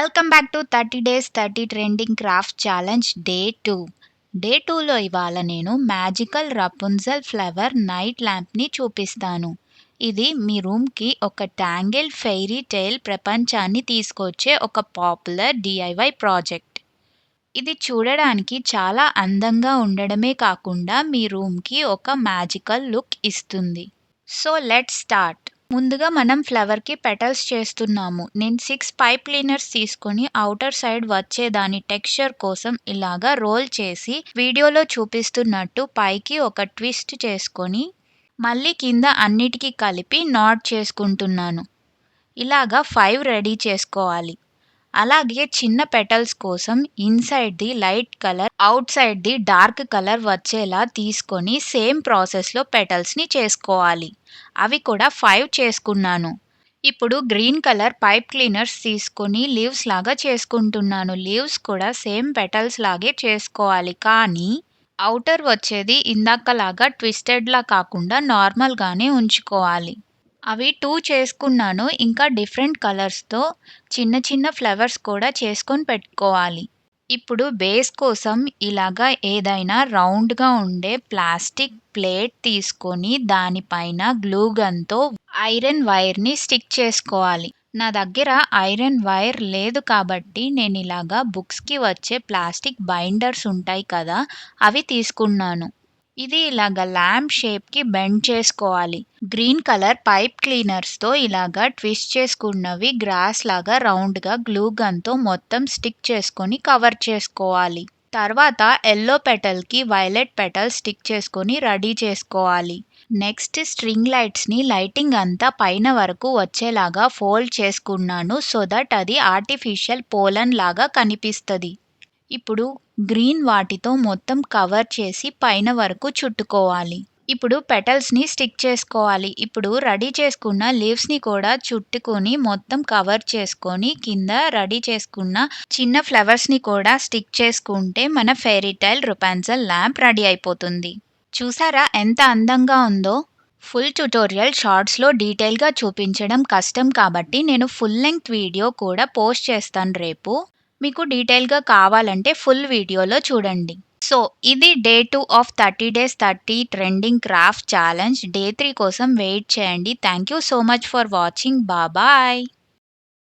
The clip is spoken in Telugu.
Welcome back to 30 days 30 trending craft challenge day 2. Day 2లో ఇవాళ నేను మ్యాజికల్ రపున్జెల్ ఫ్లవర్ నైట్ ల్యాంప్ని చూపిస్తాను. ఇది మీ రూమ్కి ఒక ట్యాంగిల్ ఫెయిరీ టేల్ ప్రపంచాన్ని తీసుకొచ్చే ఒక పాపులర్ డిఐవై ప్రాజెక్ట్. ఇది చూడడానికి చాలా అందంగా ఉండడమే కాకుండా మీ రూమ్కి ఒక మ్యాజికల్ లుక్ ఇస్తుంది. So let's start. ముందుగా మనం ఫ్లవర్కి పెటల్స్ చేస్తున్నాము. నేను 6 పైప్ క్లీనర్స్ తీసుకొని అవుటర్ సైడ్ వచ్చే దాని టెక్స్చర్ కోసం ఇలాగా రోల్ చేసి వీడియోలో చూపిస్తున్నట్టు పైకి ఒక ట్విస్ట్ చేసుకొని మళ్ళీ కింద అన్నిటికీ కలిపి నాట్ చేసుకుంటున్నాను. ఇలాగా 5 రెడీ చేసుకోవాలి. అలాగే చిన్న పెటల్స్ కోసం ఇన్సైడ్ది లైట్ కలర్ అవుట్ సైడ్ది డార్క్ కలర్ వచ్చేలా తీసుకొని సేమ్ ప్రాసెస్లో పెటల్స్ని చేసుకోవాలి. అవి కూడా 5 చేసుకున్నాను. ఇప్పుడు గ్రీన్ కలర్ పైప్ క్లీనర్స్ తీసుకొని లీవ్స్ లాగా చేసుకుంటున్నాను. లీవ్స్ కూడా సేమ్ పెటల్స్ లాగే చేసుకోవాలి, కానీ అవుటర్ వచ్చేది ఇందాకలాగా ట్విస్టెడ్లా కాకుండా నార్మల్గానే ఉంచుకోవాలి. అవి 2 చేసుకున్నాను. ఇంకా డిఫరెంట్ కలర్స్తో చిన్న చిన్న ఫ్లవర్స్ కూడా చేసుకొని పెట్టుకోవాలి. ఇప్పుడు బేస్ కోసం ఇలాగా ఏదైనా రౌండ్గా ఉండే ప్లాస్టిక్ ప్లేట్ తీసుకొని దానిపైన గ్లూ గన్తో ఐరన్ వైర్ని స్టిక్ చేసుకోవాలి. నా దగ్గర ఐరన్ వైర్ లేదు కాబట్టి నేను ఇలాగా బుక్స్కి వచ్చే ప్లాస్టిక్ బైండర్స్ ఉంటాయి కదా, అవి తీసుకున్నాను. ఇది ఇలాగ ల్యాంప్ షేప్కి బెండ్ చేసుకోవాలి. గ్రీన్ కలర్ పైప్ క్లీనర్స్తో ఇలాగా ట్విస్ట్ చేసుకున్నవి గ్రాస్ లాగా రౌండ్గా గ్లూ గన్తో మొత్తం స్టిక్ చేసుకొని కవర్ చేసుకోవాలి. తర్వాత ఎల్లో పెటల్కి వైలెట్ పెటల్ స్టిక్ చేసుకొని రెడీ చేసుకోవాలి. నెక్స్ట్ స్ట్రింగ్ లైట్స్ని లైటింగ్ అంతా పైన వరకు వచ్చేలాగా ఫోల్డ్ చేసుకున్నాను, సో దట్ అది ఆర్టిఫిషియల్ పోలన్ లాగా కనిపిస్తుంది. ఇప్పుడు గ్రీన్ వాటితో మొత్తం కవర్ చేసి పైన వరకు చుట్టుకోవాలి. ఇప్పుడు పెటల్స్ని స్టిక్ చేసుకోవాలి. ఇప్పుడు రెడీ చేసుకున్న లీవ్స్ని కూడా చుట్టుకొని మొత్తం కవర్ చేసుకొని కింద రెడీ చేసుకున్న చిన్న ఫ్లవర్స్ని కూడా స్టిక్ చేసుకుంటే మన ఫెయిరీ టైల్ రపున్జెల్ ల్యాంప్ రెడీ అయిపోతుంది. చూసారా ఎంత అందంగా ఉందో? ఫుల్ ట్యుటోరియల్ షార్ట్స్లో డీటెయిల్గా చూపించడం కష్టం కాబట్టి నేను ఫుల్ లెంగ్త్ వీడియో కూడా పోస్ట్ చేస్తాను రేపు. మీకు డీటెయిల్గా కావాలంటే ఫుల్ వీడియోలో చూడండి. సో ఇది day 2 of 30 days 30 trending craft challenge. Day 3 కోసం వెయిట్ చేయండి. Thank you so much for watching. Bye.